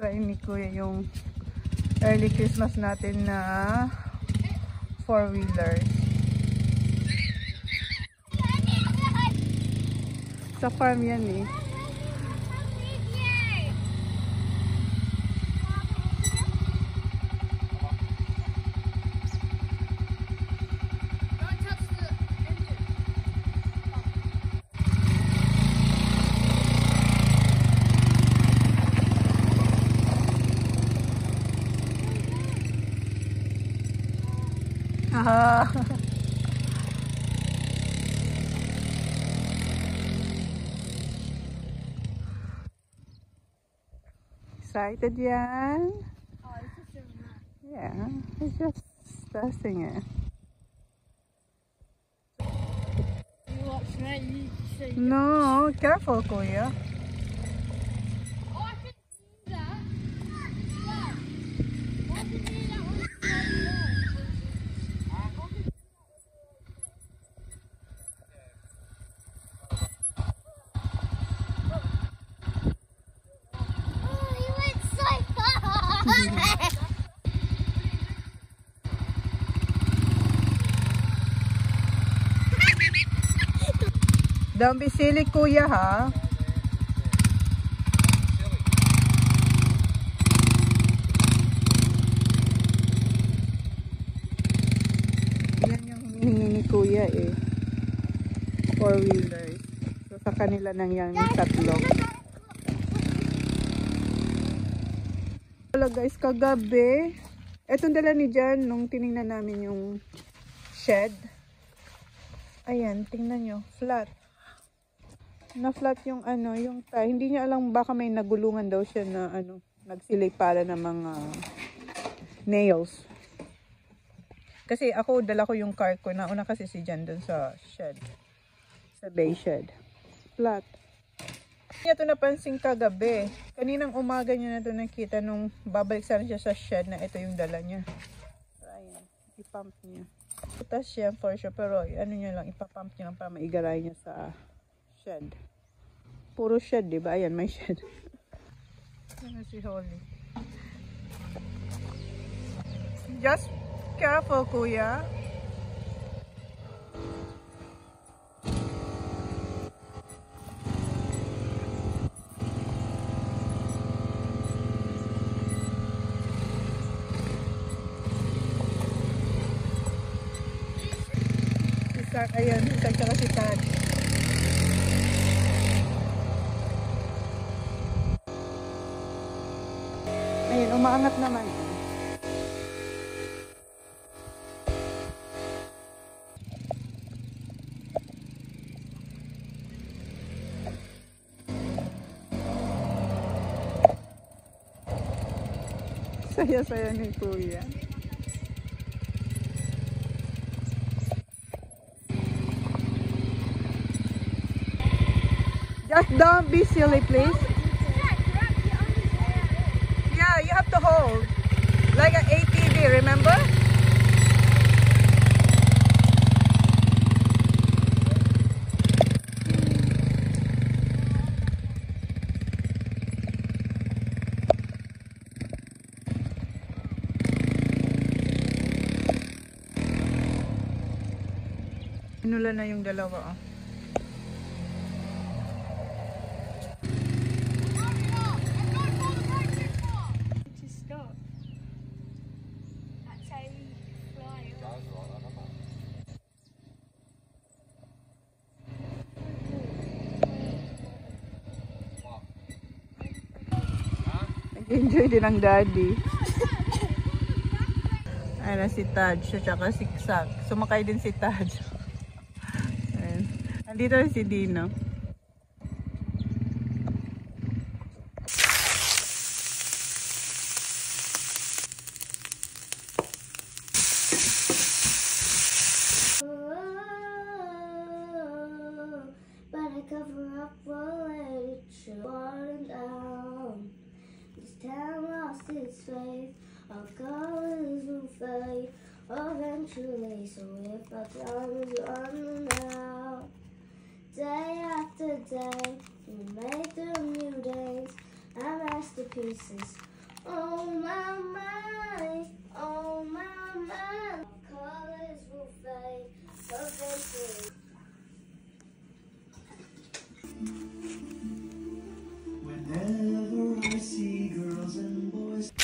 sisirain ni Kuya yung early Christmas natin na 4-wheeler. Sa farm yan eh. Excited yan? Oh, this is your map. Yeah, it's just testing it. You watch me, you see. No, careful, Kuya. Oh, I can see that. Yeah. I can see that one. Oh, you went so far. Don't be silly, Kuya, ha? Yan yung hinihingi ni Kuya eh. 4-wheelers. So sa kanila nang yung tatlo. Wala guys, kagabi. Etong dala ni Jan nung tinignan namin yung shed. Ayan, tingnan nyo. Flat. Na-flat yung ano, yung tie. Hindi niya alam, baka may nagulungan daw siya na ano, nagsilipala ng mga nails. Kasi ako, dala ko yung car ko. Nauna kasi si Jan dun sa shed. Sa bay shed. Flat. Hindi niya ito napansin kagabi. Kaninang umaga niya na ito nakita nung babalik sana siya sa shed na ito yung dala niya. So, ayan. I-pump niya. Putas siya for sure. Pero ano niya lang, ipapump niya lang para maigaray niya sa shed. Puro shed, diba? Ayan, may shed. Ano si Holly? Just careful, Kuya. Ayan, tsaka si Tad. Ayan, umaangat naman. Saya-saya ni Kuya. Just don't be silly, please. Yeah, you have to hold. Like an ATV, remember? Inula na yung dalawa, oh. Enjoy din ang daddy. Ayan na si Taj, tsaka si Sak. Sumakay din si Taj. Ayan. Andito na si Dino. But I cover up, will let it show down. This town lost its faith, our colors will fade eventually. So if our time is running out, day after day, we make the new days, our masterpieces Oh my mind, oh my mind. Colors will fade eventually. Whenever I see girls and boys.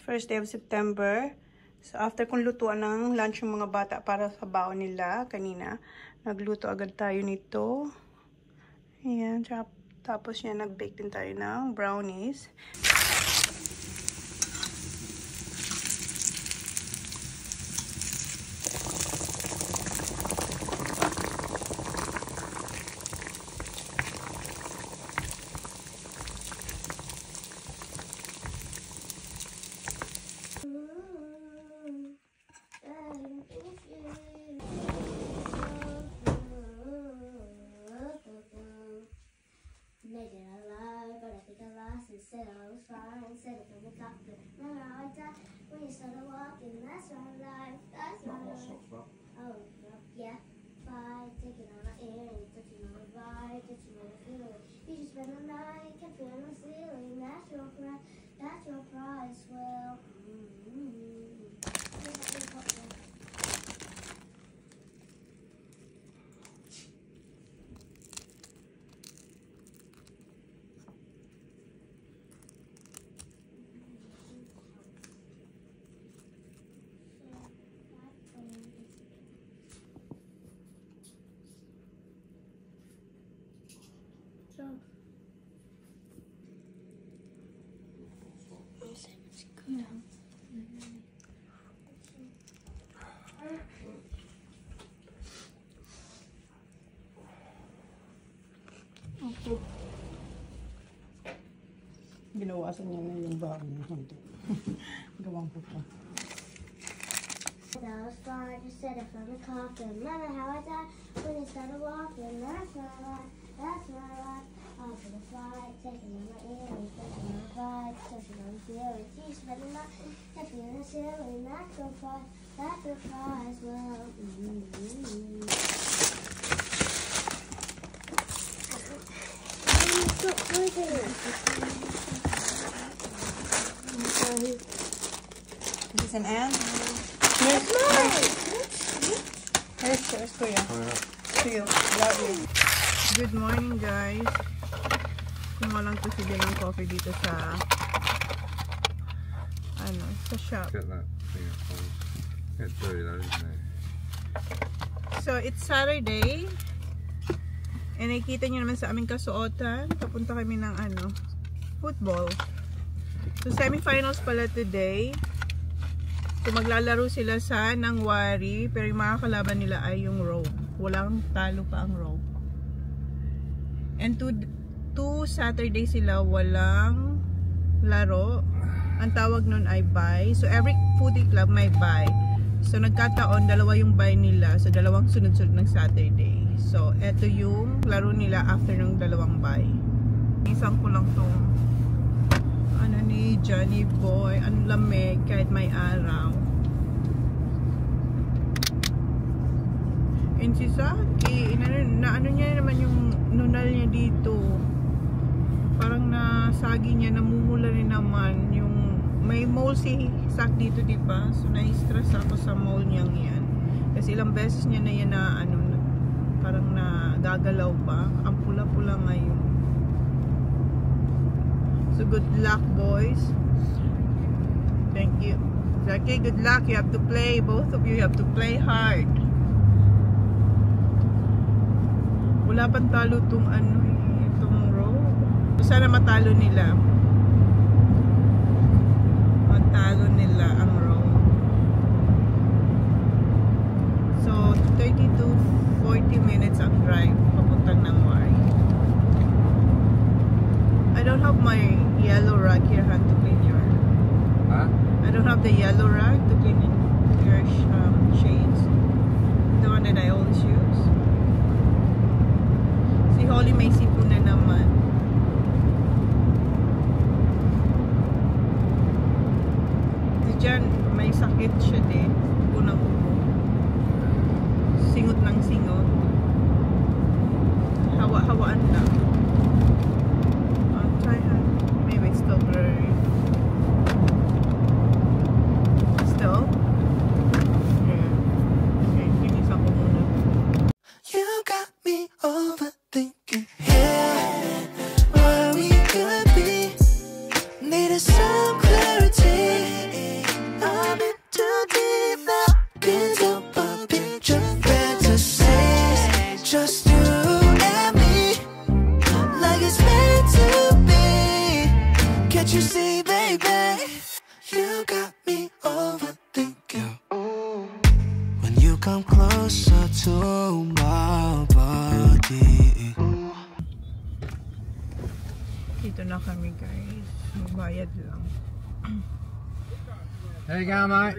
First day of September. So, after kong lutuan ng lunch yung mga bata para sa baon nila kanina, nagluto agad tayo nito. Ayan. Tapos yan, nag-bake din tayo ng brownies. Made it alive, but I think I lost it. Said I was fine, said it from the cockpit. Remember how I died when you started walking? That's my life, that's my life. Oh, yeah, fine. Taking on my earring, touching on my vibe, touching on my feeling. You just spend the night, kept feeling the ceiling. That's your price, that's your price. Well, Ginawasan niya na yung baon niya. Gawang po pa. That was fine, just said it from the coffin. Remember how I died when you started walking? That's my life, that's my life. Off to the flight, taking on my earrings, touching on my vibe, touching on the feelings. You spend the night, kept feeling the ceiling. That's your price, that's your price. Well, stop breathing. This is an ant. Here's Kuya. To you. Love you. Good morning, guys. Kumuha lang to si Jay ng coffee dito sa sa shop. Get that thing up close. It's dirty though, isn't it? So, it's Saturday. And nakikita nyo naman sa aming kasuotan. Papunta kami ng football. So, semifinals pala today. So, maglalaro sila sa Nangwari. Pero yung mga kalaban nila ay yung Rogue. Walang talo pa ang Rogue. And two Saturday sila walang laro. Ang tawag nun ay bye. So, every footy club may bye. So, nagkataon, dalawa yung bye nila. So, dalawang sunod-sunod ng Saturday. So, eto yung laro nila after ng dalawang bye. Isang ko lang tong ni Johnny Boy. Ang lamig kahit may araw. And si Saki, ano niya naman yung nunal niya dito. Parang nasagi niya, namumula rin naman yung may mole si Sak dito, diba? So na-stress ako sa mole niyang yan. Kasi ilang beses niya na yan na parang nagagalaw pa. Ang pula-pula ngayon. So good luck, boys. Thank you. Zaki, good luck. You have to play. Both of you have to play hard. Wala pang talo itong row. Sana matalo nila. Matalo nila ang row. So 30 to 40 minutes ang drive papuntang Nangwari. I don't have my yellow rag here, hand to clean your. Huh? I don't have the yellow rag to clean your shades. The one that I always use. Si Holly may sipon na naman. Si Jan may sakit siya din. Unang-ubo. Singot ng singot. Hawa-hawaan lang. Maybe it's still blurry. overthinking here where we could be. Needed some clarity. I'm in too deep now. Can't help but picture fantasies. Just you and me, like it's meant to be. Can't you see, baby? You got me overthinking. When you come closer to my body. Dito na kami guys. Magbayad lang. There you go, mate.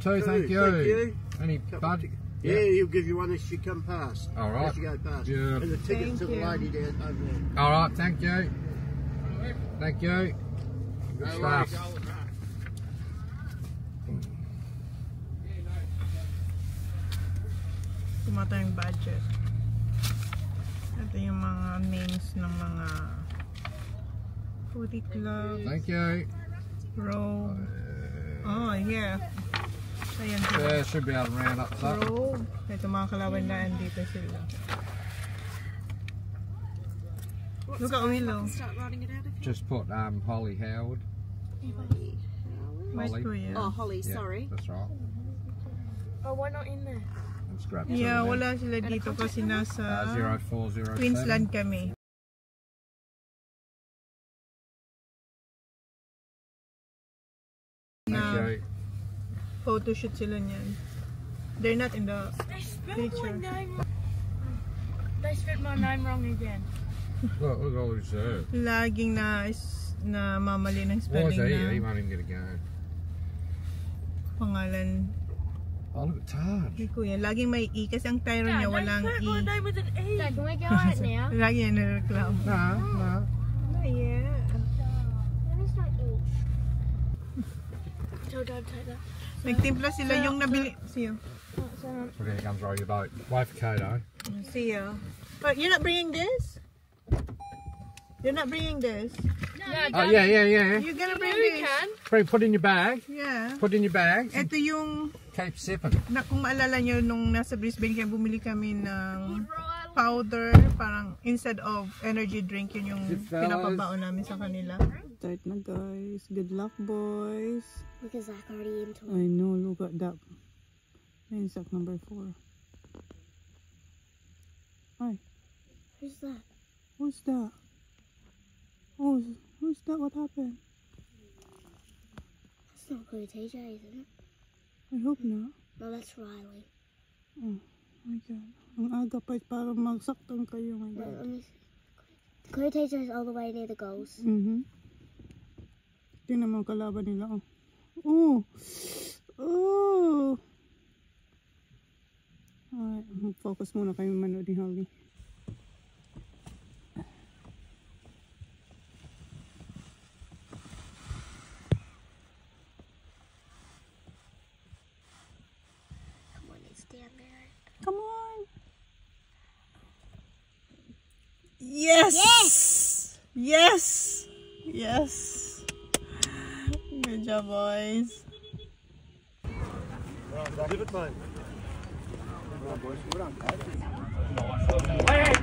Two, thank you. Thank you. Any bud? Yeah, he'll give you one as you come past. All right. As you go past. Yeah. And the tickets to Thank the you. lady down over there. All right, thank you. Thank you. Good stuff. Kumata yung budget. Ito yung mga names ng mga Foodie Club, Thank you. Rogue. Oh, yeah. Ayan sila. Yeah, should be able to round up that. Rogue. Ito mga kalaban na dito sila. Look at Willow. Just put Holly Howard. Where's Holly. Kuya? Oh, Holly, Yeah, sorry. that's right. Oh, why not in there? Let's grab Yeah, some of wala sila dito kasi them. nasa 0407. Queensland kami. Thank Na you. photoshoot sila niyan. They're not in the picture. They spelled my name wrong again. Look at all these there. Laging na mamali ng Why is spelling he? He na won't even get a go. pangalan Oh, look at Taj. ni Kuya. Laging may E kasi ang Tyron niya walang Don't put my E. name with an E. Dad, can we go out now? Lagi yan nireklamo. No, no. Yeah. Let me start eating. Tell Dad to take that. Nagtimpla sila yung nabili. See you. Look, here comes row your boat. Wait for Kato. See you. But you're not bringing this? You're not bringing this? Oh, yeah. You're gonna bring You this? can. Put in your bag. Yeah. Put in your bag. Ito yung Keep sipping. kung maalala nyo nung nasa Brisbane kaya bumili kami ng powder, parang instead of energy drink, yun yung Fellas. pinapabaon namin sa kanila. Start na guys. Good luck boys. Look at Zach already into it. I know, look at that. Ayun, sack number 4. Ay, Who's that? who's that? Oh, who's that? What happened? That's not Chloe TJ, isn't it? I hope not. No, that's Riley. Oh my God. Ang aga pa para magsaktan kayo. My No, God. let me see. Chloe TJ is all the way near the goals. Tingnan mo ang kalaban nila. Oh. Oh. Alright, focus muna kayo manood ni Holly. Come on, it's down there. Come on. Yes. Yes. Yes. Good job, boys. Give it, mate.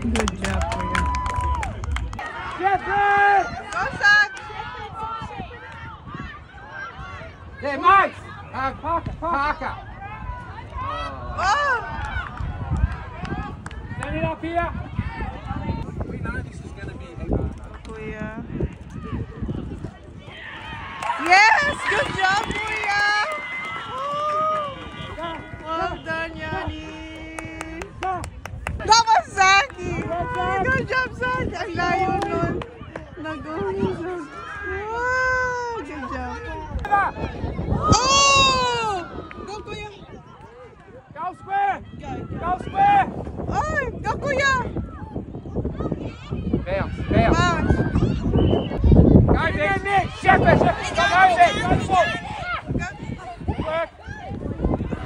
Good job, Kuya. Go, Zach. Yeah, mate. Parker. Oh. Stand it up here. We know this is going to be. Kuya. Yes! Good job, Kuya! Oh, well done, Yanni! That was Zaki! Good job, Zaki! Ang layo nun. Nag-uhusog. Wow! Good job. Oh! Go, Kuya! Go square. Go square. Ay! Go, Kuya! Bounce. Bounce! Go, Nick. Shepherd. Go, Nick. Go, full. Work.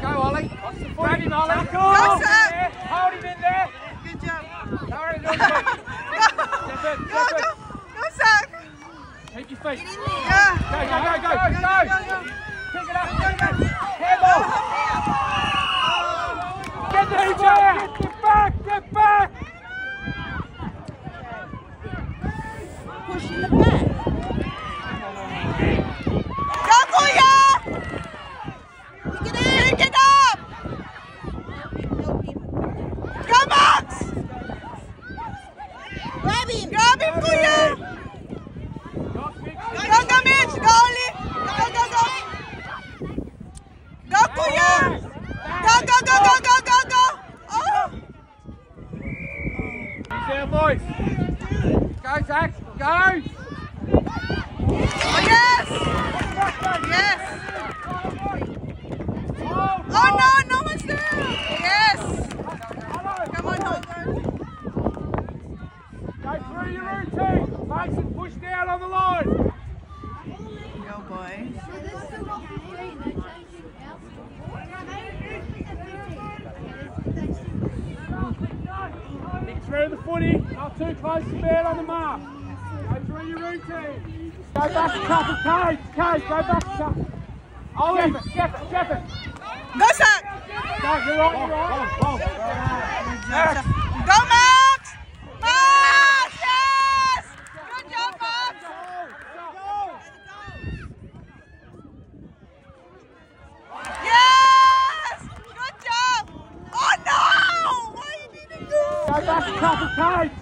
Go, Ollie. Grab him, Ollie. Go, Sam. Hold him in there. Good job! Don't worry, do it. Shepherd. Go, go! Go, Zach! Keep your feet. Yeah! Go. Go! Pick it up. Handball. Get the each other. boys. Go, Zach. Go. Oh, yes! Yes! Oh, no! No one's there! Yes! Come on, hold on. Go through your routine. Mason, push down on the line. Go, boy. Kick through the footy. Not too close to man on the mark. Go through your routine. Go back to cover. Cage, go back to cover. Ollie, Jeffert. Go, Zach! Go, you're right. Go, Max! Max! Yes! Good job, Max! Yes! Good job! Oh, no! Why did you do? Go back to cover.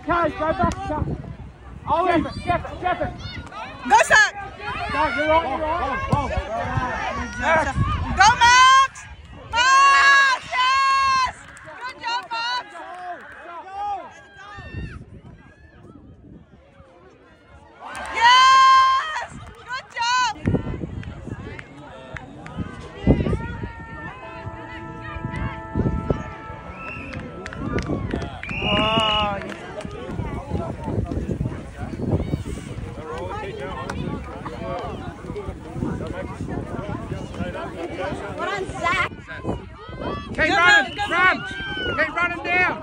Cage, go back to cover. Ollie, Jeffert. Go, Zach! Go, you're right. Go, Max! Max! Yes! Good job, Max! Yes! Good job! Oh, What on Zach? Keep running, run! Keep running down!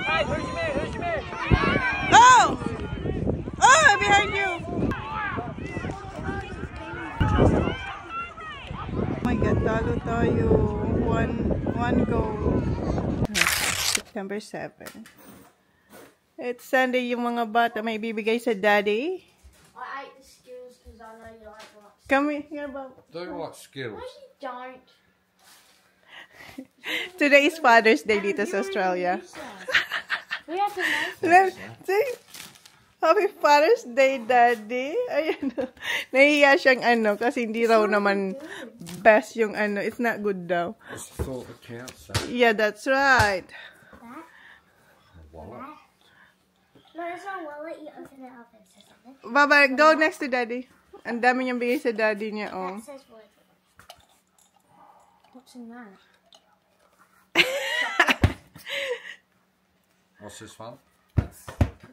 Hey, who's your man? oh! Oh, behind you! Oh my God, talo tayo. One goal. September 7. It's Sunday, yung mga bata may bibigay sa daddy. I ate the Skittles because I know you like lots. Come here, Bob. Do what, Skittles? No, you don't. Today is Father's Day dito sa Australia. We have to make See? Happy Father's Day, Daddy. Ayan. Nahiya siyang kasi hindi raw naman best yung It's not good daw. What's the thought that counts? Yeah, that's right. that. Wallet. No, it's not wallet. You open it up and say something. Baba, go next to Daddy. Ang dami niyang bigay sa Daddy niya, oh. That says wallet. What's in that? What's this one? You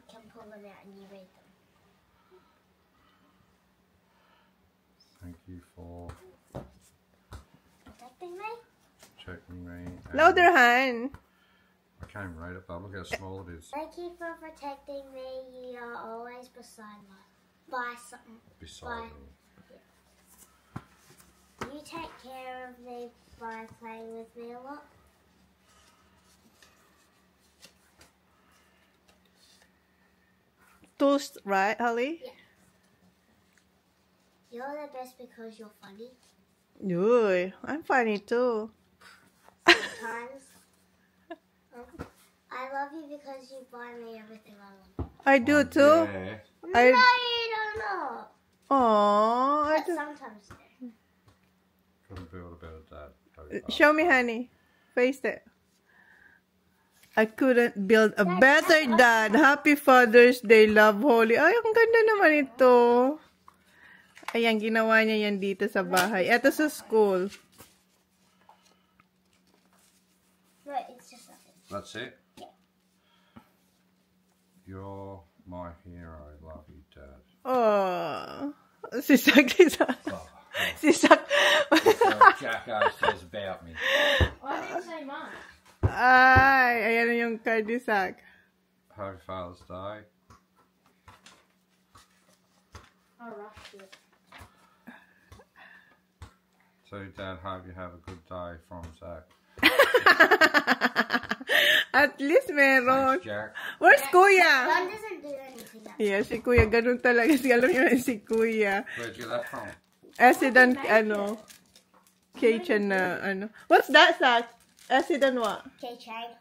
can pull them out and you read them. Thank you for Protecting me? checking me. Louder, Han. I can't read it, but look how small it is. Thank you for protecting me. You are always beside me. Buy something. Beside me. You take care of me by playing with me a lot. Toast, right, Holly? Yeah. You're the best because you're funny. Uy, I'm funny too. Sometimes. I love you because you buy me everything I want. I do too. Yeah. No, you don't know. Aww. I But do. sometimes you do. Couldn't build a better dad. Show me, honey. Face it. I couldn't build a better dad. Happy Father's Day, Love Holly. Ay, ang ganda naman ito. Ayan, ginawa niya yan dito sa bahay. Ito sa school. No, it's just nothing. That's it? You're my hero. Love you, Dad. Oh. Si Sak. Si Sak. What Jacko says about me. I didn't say much. Ay, ayan na yung card ni Sak. Happy Father's Day. I rushed it. So, Dad, hope you have a good day from Zach. At least meron. Thanks, Jack. Where's Kuya? One doesn't do anything. Yeah, si Kuya. Ganun talaga. Alam niyo na si Kuya. Where'd you get that from? Acid and, kitchen na, What's that, Sak? Acid and what? Keychain.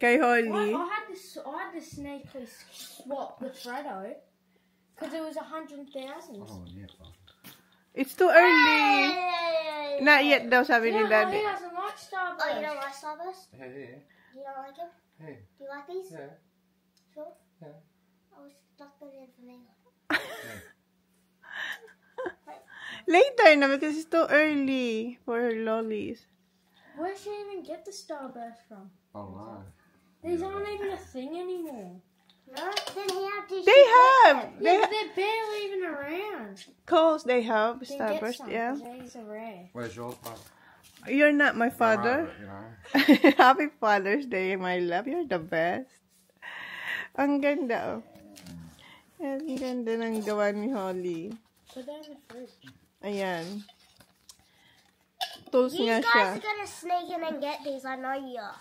Kay Holly. I had to sneakily swap the Freddo because it was 100,000. Oh, yeah. It's too early. Not yet daw, sabi ni No, he Daddy. doesn't like Starbucks. Oh, you don't like Starburst? Yeah, yeah. You don't like him? Yeah. Do you like these? Yeah. Sure? Yeah. I was stuck them in for me. Later na, because it's too early for her lollies. Where should she even get the Starburst from? Oh, no. These aren't even a thing anymore. No, then he had to They have! Yeah, but they're barely even around. Coles, they have Then get Starburst, some, yeah. 'cause these are rare. Where's yours, Pop? You're not my father. You know. Happy Father's Day, my love. You're the best. Ang ganda, oh. Ang ganda ng gawa ni Holly. Put that in the fridge. Ayan. Tools You nga guys siya. are gonna sneak in and get these, I know you are.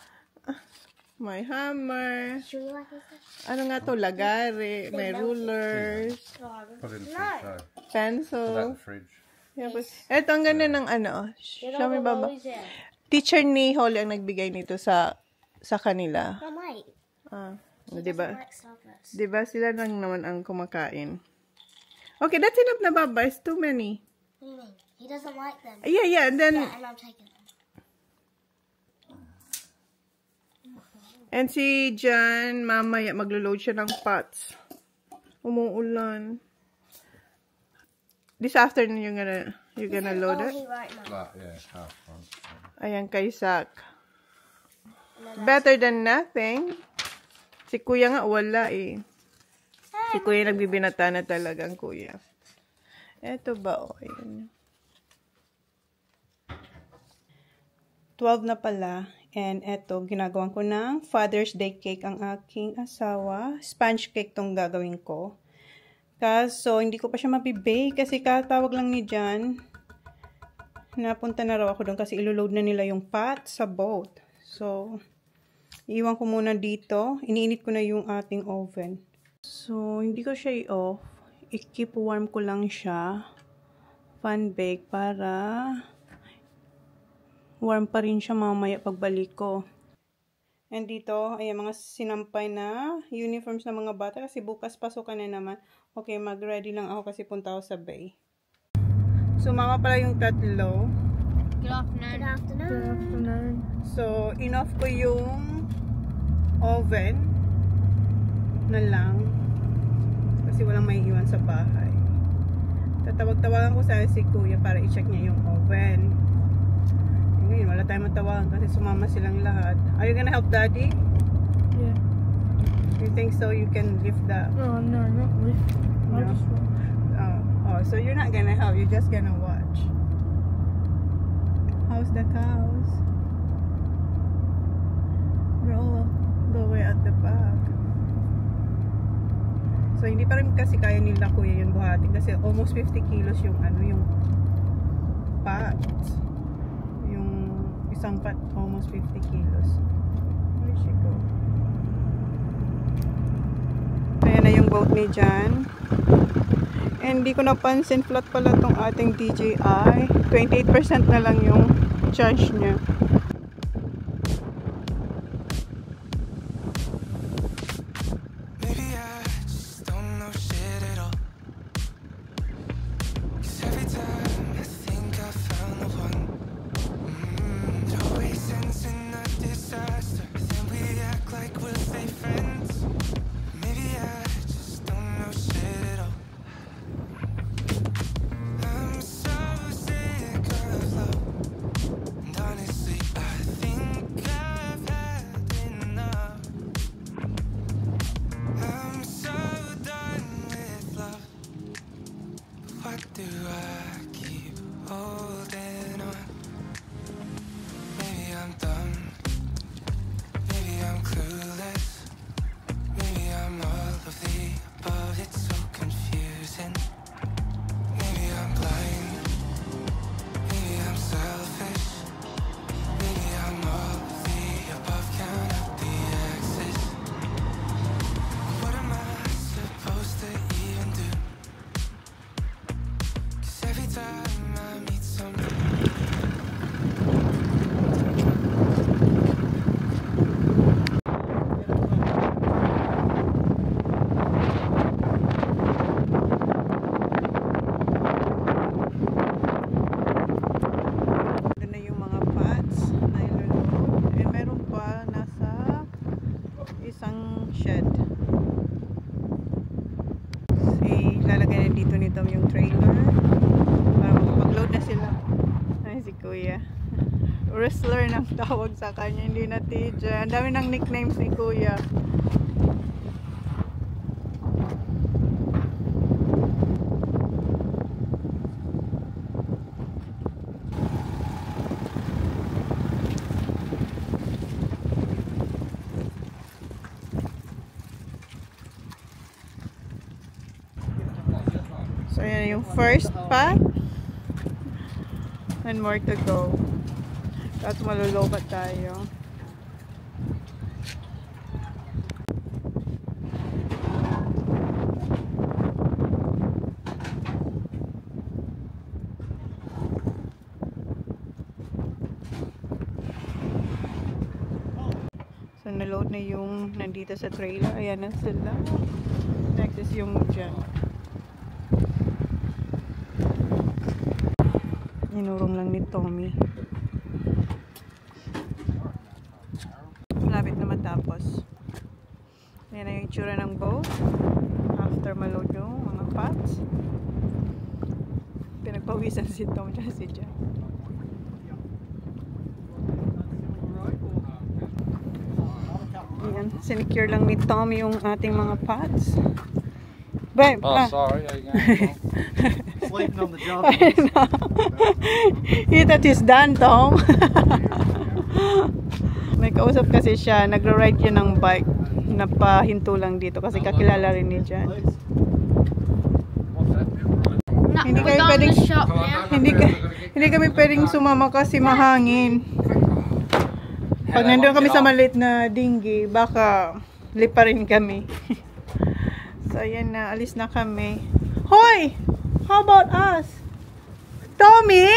May hammer. Should we like this? Ano nga to? Lagari. May rulers. Put it in the No. fridge, though. Put that in Pencil. the fridge. Yeah, but, eto, ang ganda ng ano. Get Show all me, the baba. lollies out. Teacher ni Holly ang nagbigay nito sa kanila. Oh, wait. Ah, He diba? doesn't like Starburst. Diba sila lang naman ang kumakain. Okay, that's enough na, Baba. It's too many. What do you mean? He doesn't like them. Yeah, and then, Yeah, and I'm taking them. and si Jan, mamaya maglo-load siya ng pots. Umuulan. This afternoon, you're gonna load Oh, it? he wrote mine. Like, yeah, half one. Ayan kay Zach. And then Better than nothing. Si Kuya nga wala eh. Si Kuya nagbibinata na talagang Kuya. Eto ba o? Ayan. 12 na pala. And eto, ginagawan ko ng Father's Day cake ang aking asawa. Sponge cake tong gagawin ko. Kaso, hindi ko pa siya mabibake kasi katawag lang ni Jan. Napunta na raw ako doon kasi iloload na nila yung pot sa boat. So, iwan ko muna dito. Iniinit ko na yung ating oven. So, hindi ko siya i-off. I-keep warm ko lang siya. Fan bake para warm pa rin siya mamaya pagbalik ko. And dito, ayan mga sinampay na uniforms ng mga bata kasi bukas pasukan na naman. Okay, mag-ready lang ako kasi punta ako sa bay. Sumama pala yung tatlo. Good afternoon. Good afternoon. So, in-off ko yung oven na lang kasi walang may iwan sa bahay. Tatawag-tawagan ko sa si Kuya para i-check niya yung oven. Ngayon, wala tayong matawagan kasi sumama silang lahat. Are you gonna help Daddy? Yeah. You think so you can lift the... Oh, no, not lift. No? Oh, so you're not gonna help, you're just gonna watch. How's the cows? They're all the way at the back. So hindi pa rin kasi kaya nila Kuya yung buhatin kasi almost 50 kilos yung yung pot. Yung isang pot almost 50 kilos. Where she go? Ayan na yung boat ni Jan. And hindi ko napansin, flat pala tong ating DJI. 28% na lang yung charge niya. Maybe I just don't know shit at all. 'Cause every time I think I found the one, it always ends in a disaster. Then we act like we're fake friends. Maybe I just don't know shit at all. I'm so sick of love, and honestly I Wrestler ng tawag sa kanya, hindi na TJ. Ang dami ng nicknames ni Kuya. So, yan yung first pack. And more to go. Tapos malulobat tayo. So, naload na yung nandito sa trailer. Ayan na sila. Next is yung dyan. Inurong lang ni Tommy. Malapit na matapos. Ayan na yung itsura ng boat. After maload yung mga pots. Pinagpawisan si Tom at si Jack. Ayan. Sinecure lang ni Tom yung ating mga pots. Babe! Sorry. Sleeping on the job. He thought he's done, Tom. May kausap kasi siya. Nagra-ride yun ng bike. Napahinto lang dito kasi kakilala rin niya dyan. Hindi kami pwedeng hindi kami pwedeng sumama kasi mahangin. Pag nandun kami sa maliit na dinghy, baka liparin kami. So ayan na, alis na kami. Hoy! How about us? Tommy?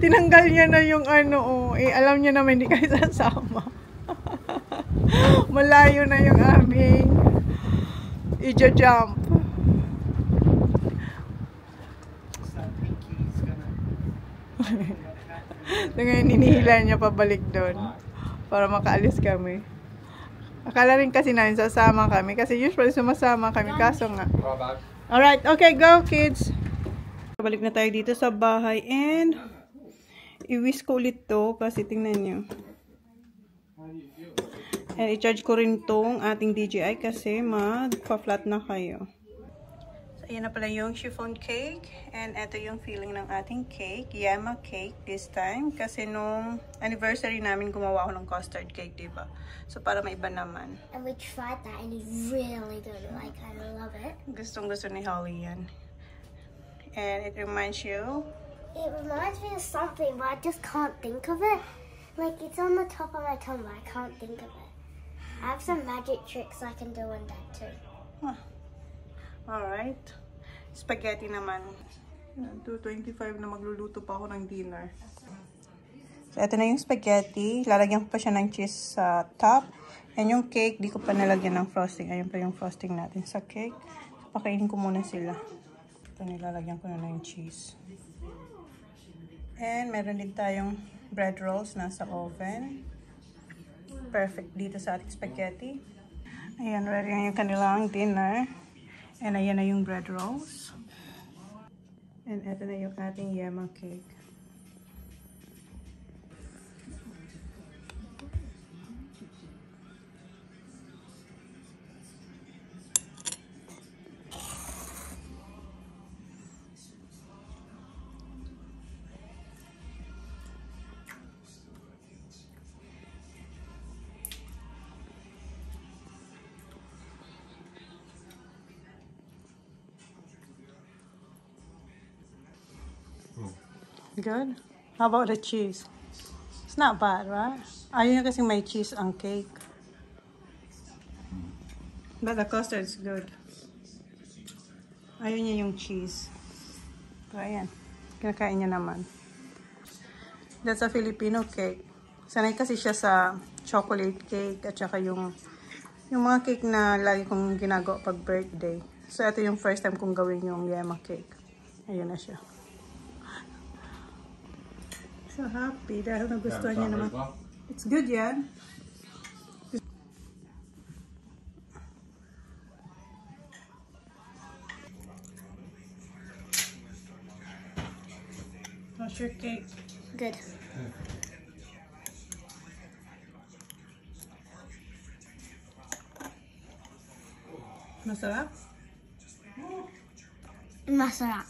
Tinanggal niya na yung ano, oh. Eh, alam niya naman hindi kayo sasama. Malayo na yung aming i-jump. So ngayon, hinihila niya pabalik doon para makaalis kami. Akala rin kasi namin sasama kami kasi usually sumasama kami, kaso nga. Alright, okay, go kids! Balik na tayo dito sa bahay and i-whisk ko ulit to kasi tingnan nyo. And i-charge ko rin tong ating DJI kasi magpa-flat na kayo. So, ayan na pala yung chiffon cake. And ito yung filling ng ating cake. Yama cake this time. Kasi nung anniversary namin, gumawa ako ng custard cake, diba? So, para maiba naman. And we tried that and it's really good. Like, I love it. Gustong-gusto ni Holly yan. And it reminds you? It reminds me of something, but I just can't think of it. Like, it's on the top of my tongue, but I can't think of it. I have some magic tricks I can do on that too. Huh. Alright. Spaghetti naman. 2:25 na magluluto pa ako ng dinner. So, ito na yung spaghetti. Lalagyan ko pa siya ng cheese sa top. And yung cake, di ko pa nalagyan ng frosting. Ayun pa yung frosting natin sa cake. Pakainin ko muna sila. Ito, nilalagyan ko na yung cheese. And meron din tayong bread rolls nasa oven. Perfect dito sa ating spaghetti. Ayan, ready na yung kanilang dinner. And ayan na yung bread rolls. And ito na yung ating yama cake. Good. How about the cheese? It's not bad, right? Ayun na kasi may cheese ang cake. But the custard is good. Ayun niya yung cheese. So, ayan. Kinakain niya naman. That's a Filipino cake. Sanay kasi siya sa chocolate cake at saka yung mga cake na lagi kong ginagawa pag birthday. So, ito yung first time kong gawin yung yema cake. Ayun na siya. So happy dahil nagustuhan niya naman. It's good, yan. How's your cake? Good. Masarap? Masarap.